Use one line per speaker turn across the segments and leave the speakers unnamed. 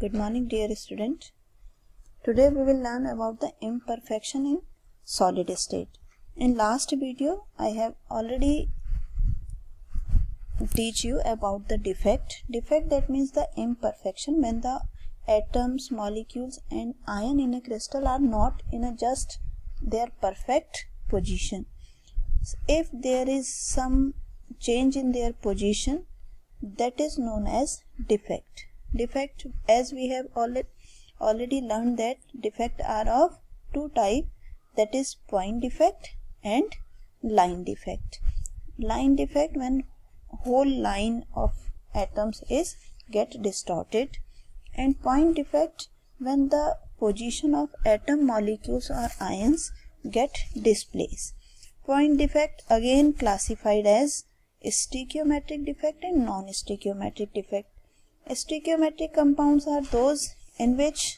Good morning, dear student. Today we will learn about the imperfection in solid state. In last video, I have already teach you about the defect. Defect, that means the imperfection when the atoms, molecules and ion in a crystal are not in a just their perfect position. If there is some change in their position, that is known as defect. Defect, as we have already learned, that defect are of two types, that is point defect and line defect. Line defect, when whole line of atoms is get distorted, and point defect when the position of atom, molecules or ions get displaced. Point defect again classified as stoichiometric defect and non-stoichiometric defect. Stoichiometric compounds are those in which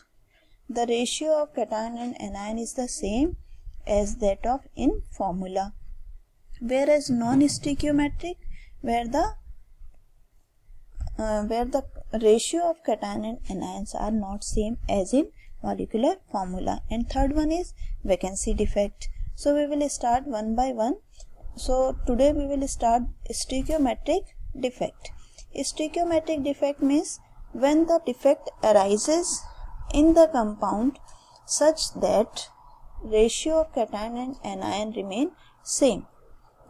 the ratio of cation and anion is the same as that of in formula, whereas non-stoichiometric where the ratio of cation and anions are not same as in molecular formula. And third one is vacancy defect. So we will start one by one. So today we will start stoichiometric defect. Stoichiometric defect means when the defect arises in the compound such that ratio of cation and anion remain same.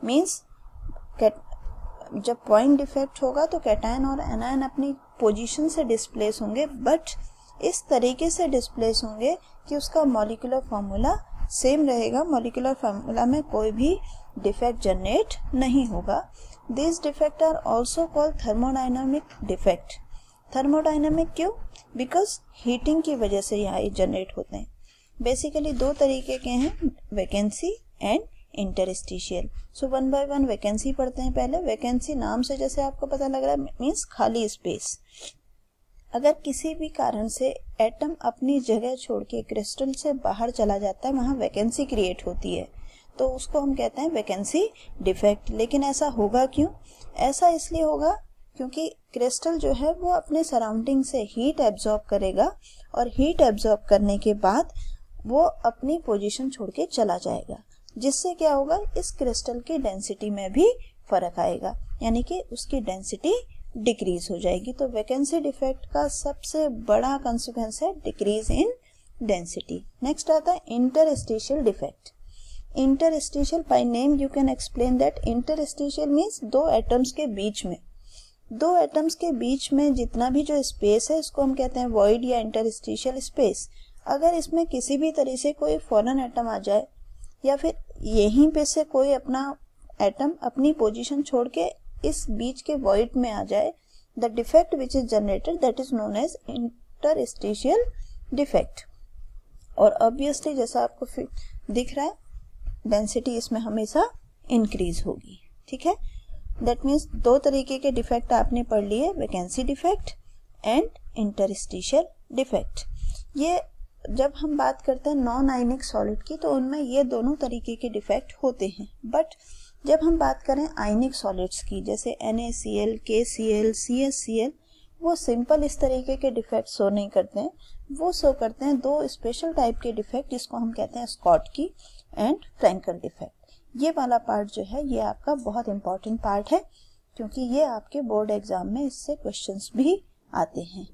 Means जब point defect होगा तो cation और anion अपनी position से displace होंगे, but इस तरीके से डिस्प्लेस होंगे कि उसका मॉलिक्यूलर फार्मूला सेम रहेगा, मॉलिक्यूलर फार्मूला में कोई भी डिफेक्ट जनरेट नहीं होगा. This defect are also called thermodynamic defect. Thermodynamic क्यों? बिकॉज हीटिंग की वजह से यहाँ जनरेट होते हैं. बेसिकली दो तरीके के हैं, vacancy and interstitial. So one by one vacancy पढ़ते हैं. पहले वैकेंसी, नाम से जैसे आपको पता लग रहा है, मीन्स खाली स्पेस. अगर किसी भी कारण से एटम अपनी जगह छोड़ के क्रिस्टल से बाहर चला जाता है, वहां वैकेंसी क्रिएट होती है, तो उसको हम कहते हैं वैकेंसी डिफेक्ट. लेकिन ऐसा होगा क्यों? ऐसा इसलिए होगा क्योंकि क्रिस्टल जो है वो अपने सराउंडिंग से हीट एब्जॉर्ब करेगा और हीट एब्जॉर्ब करने के बाद वो अपनी पोजीशन छोड़ के चला जाएगा, जिससे क्या होगा, इस क्रिस्टल की डेंसिटी में भी फर्क आएगा, यानी कि उसकी डेंसिटी डिक्रीज हो जाएगी. तो वैकेंसी डिफेक्ट का सबसे बड़ा कंसिक्वेंस है डिक्रीज इन डेंसिटी. नेक्स्ट आता है interstitial defect. Interstitial, by name you can explain that. Interstitial means दो एटम्स के बीच में, दो एटम्स के बीच में जितना भी जो स्पेस है इसको हम कहते हैं वॉइड या इंटरस्टिशियल स्पेस. अगर इसमें किसी भी तरह से कोई फॉरेन एटम आ जाए या फिर यहीं पे से कोई अपना एटम अपनी पोजीशन छोड़ के इस बीच के वॉइड में आ जाए, the defect which is generated that is known as interstitial defect. और ऑब्वियसली जैसा आपको दिख रहा है, डेंसिटी इसमें हमेशा इंक्रीज होगी. ठीक है, दैट मीन्स दो तरीके के डिफेक्ट आपने पढ़ लिए, vacancy defect and interstitial defect. ये जब हम बात करते हैं नॉन आयनिक सॉलिड की, तो उनमें ये दोनों तरीके के डिफेक्ट होते हैं. बट जब हम बात करें आयनिक सॉलिड्स की, जैसे NaCl, KCl, CaCl, वो सिंपल इस तरीके के डिफेक्ट शो नहीं करते हैं. वो शो करते हैं दो स्पेशल टाइप के डिफेक्ट, जिसको हम कहते हैं स्कॉटकी एंड फ्रैंकल डिफेक्ट. ये वाला पार्ट जो है ये आपका बहुत इंपॉर्टेंट पार्ट है, क्योंकि ये आपके बोर्ड एग्जाम में इससे क्वेश्चंस भी आते हैं.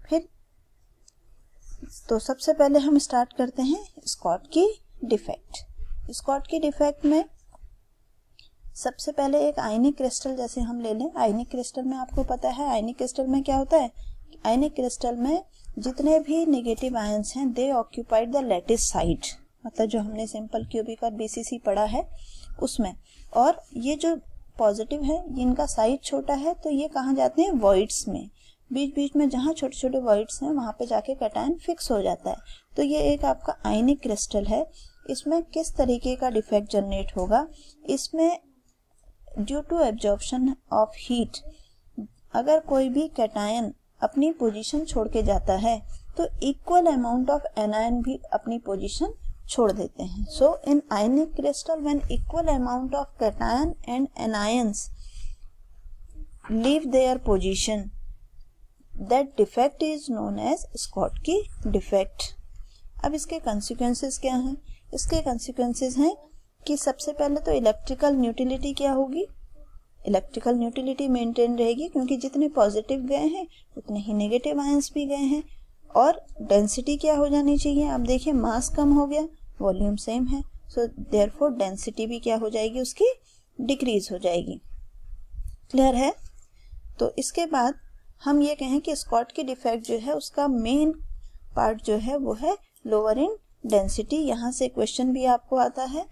फिर तो सबसे पहले हम स्टार्ट करते हैं स्कॉटकी डिफेक्ट. स्कॉटकी डिफेक्ट में सबसे पहले एक आयनिक क्रिस्टल जैसे हम ले लें. आयनिक क्रिस्टल में आपको पता है, आयनिक क्रिस्टल में क्या होता है, आयनिक क्रिस्टल में जितने भी नेगेटिव आयंस हैं दे ऑक्यूपाइड द लैटिस साइड, मतलब जो हमने सिंपल क्यूबिक और BCC पढ़ा है उसमें. और ये जो पॉजिटिव है इनका साइज छोटा है, तो ये कहाँ जाते हैं, वॉइड्स में. बीच बीच में जहाँ छोटे छोटे वॉइड्स हैं वहां पे जाके कैटायन फिक्स हो जाता है. तो ये एक आपका आयनिक क्रिस्टल है. इसमें किस तरीके का डिफेक्ट जनरेट होगा, इसमें due to absorption of heat, अगर कोई भी कैटायन अपनी पोजीशन छोड़ के जाता है तो इक्वल अमाउंट ऑफ एनायन भी अपनी पोजीशन छोड़ देते हैं. So in ionic crystal when equal amount of cation and anions leave their position, that defect is known as Schottky defect. अब इसके कंसिक्वेंसेस क्या हैं? इसके कंसिक्वेंसेस हैं कि सबसे पहले तो इलेक्ट्रिकल न्यूट्रलिटी क्या होगी? इलेक्ट्रिकल न्यूट्रलिटी मेंटेन रहेगी, क्योंकि जितने पॉजिटिव गए हैं उतने ही नेगेटिव आयंस भी गए हैं। और डेंसिटी क्या हो जानी चाहिए? आप देखिए मास कम हो गया, वॉल्यूम सेम है, सो देयरफॉर डेंसिटी भी क्या हो जाएगी? उसकी डिक्रीज हो जाएगी। क्लियर है? तो इसके बाद हम ये कहें कि स्कॉटकी डिफेक्ट जो है उसका मेन पार्ट जो है वो है लोअर इन डेंसिटी। यहाँ से क्वेश्चन भी आपको आता है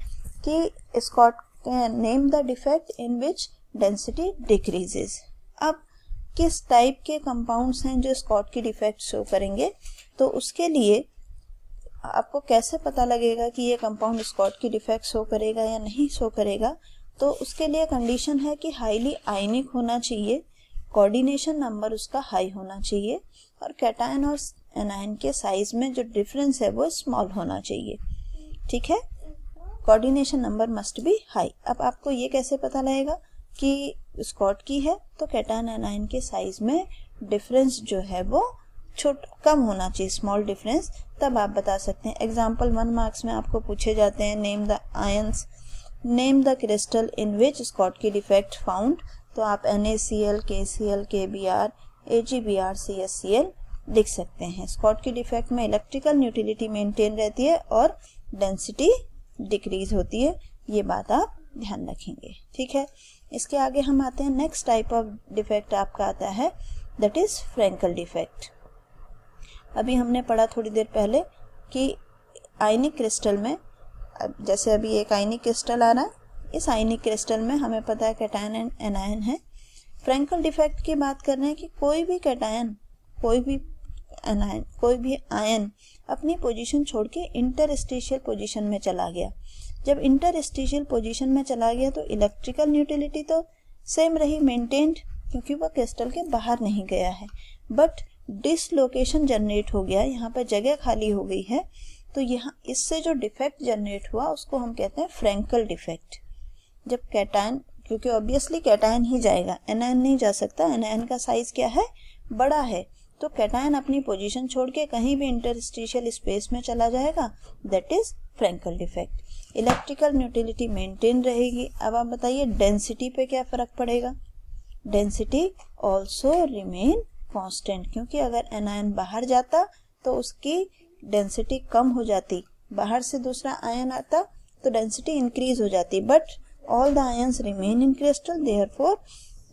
कि Schottky name the defect in which density decreases. अब किस टाइप के कंपाउंड्स हैं जो स्कॉटकी डिफेक्ट शो करेंगे? तो उसके लिए आपको कैसे पता लगेगा कि ये कंपाउंड स्कॉटकी डिफेक्ट शो करेगा या नहीं शो करेगा? तो उसके लिए कंडीशन है कि हाईली आयनिक होना चाहिए, कोऑर्डिनेशन नंबर उसका हाई होना चाहिए, और कैटायन और एनायन के साइज में जो डिफरेंस है वो स्मॉल होना चाहिए। ठीक है, coordination number must be high. अब आपको ये कैसे पता लगेगा कि स्कॉटकी है? तो कैटायन एनायन के साइज में डिफरेंस जो है वो कम होना चाहिए, स्मॉल डिफरेंस, तब आप बता सकते हैं। एग्जाम्पल 1 मार्क्स में आपको पूछे जाते हैं name the ions, name the crystal in which Schottky defect found, तो आप NaCl, KCl, KBr, AgBr, CSCl लिख सकते हैं। स्कॉटकी डिफेक्ट में इलेक्ट्रिकल न्यूट्रलिटी मेंटेन रहती है और डेंसिटी डिक्रीज होती है, ये बात आप ध्यान रखेंगे। ठीक है, इसके आगे हम आते हैं नेक्स्ट टाइप ऑफ डिफेक्ट आपका आता है, दैट इज फ्रैंकल डिफेक्ट। अभी हमने पढ़ा थोड़ी देर पहले कि आयनिक क्रिस्टल में, जैसे अभी एक आयनिक क्रिस्टल आ रहा है, इस आयनिक क्रिस्टल में हमें पता है कैटायन एंड एनायन है। फ्रैंकल डिफेक्ट की बात कर रहे हैं कि कोई भी कैटायन, कोई भी एनायन, कोई भी आयन अपनी पोजीशन छोड़ के इंटरस्टिशियल पोजीशन में चला गया। जब इंटरस्टिशियल पोजीशन में चला गया तो इलेक्ट्रिकल न्यूट्रलिटी तो सेम रही, मेंटेन्ड, क्योंकि वह क्रिस्टल के बाहर नहीं गया है, बट डिसलोकेशन जनरेट हो गया, यहाँ पर जगह खाली हो गई है, तो यहाँ इससे जो डिफेक्ट जनरेट हुआ उसको हम कहते हैं फ्रैंकल डिफेक्ट। जब कैटायन, क्योंकि ऑब्वियसली कैटायन ही जाएगा, एनायन नहीं जा सकता, एनायन का साइज क्या है? बड़ा है, तो कैटायन अपनी पोजीशन छोड़ के कहीं भी इंटरस्टिशियल स्पेस में चला जाएगा, that is Frenkel defect. Electrical neutrality maintain रहेगी। अब आप बताइए डेंसिटी पे क्या फर्क पड़ेगा? डेंसिटी ऑल्सो रिमेन कांस्टेंट, क्योंकि अगर एनायन बाहर जाता तो उसकी डेंसिटी कम हो जाती, बाहर से दूसरा आयन आता तो डेंसिटी इंक्रीज हो जाती, but all the ions remain in crystal, therefore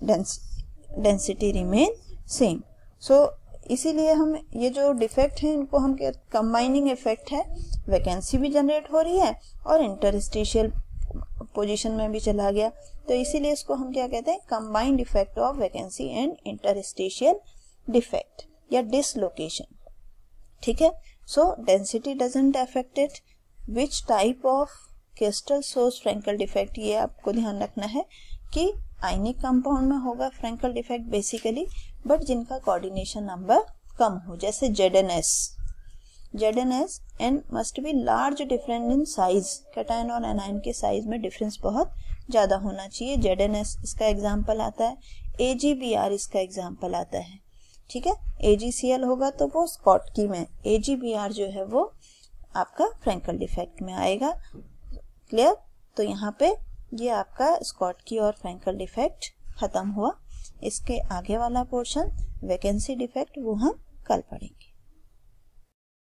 density remain same. So इसीलिए हम ये जो डिफेक्ट है इनको हम कंबाइनिंग इफेक्ट है, वैकेंसी भी जनरेट हो रही है और इंटरस्टिशियल पोजीशन में भी चला गया, तो इसीलिए इसको हम क्या कहते हैं? Combined effect of vacancy and interstitial defect या डिसलोकेशन। ठीक है, so density doesn't affect it. Which type of crystal shows Frenkel defect? ये आपको ध्यान रखना है कि आयनिक कंपाउंड में होगा फ्रैंकल डिफेक्ट बेसिकली, बट जिनका कोऑर्डिनेशन नंबर कम हो, जैसे ZnS and must be large difference in size. Cation और एनायन के साइज में डिफरेंस बहुत ज्यादा होना चाहिए। ZnS इसका एग्जाम्पल आता है, AgBr इसका एग्जाम्पल आता है। ठीक है, AgCl होगा तो वो स्कॉटकी में, AgBr जो है वो आपका फ्रैंकल डिफेक्ट में आएगा। क्लियर? तो यहाँ पे ये आपका स्कॉटकी और फ्रैंकल डिफेक्ट खत्म हुआ। इसके आगे वाला पोर्शन वैकेंसी डिफेक्ट वो हम कल पढ़ेंगे।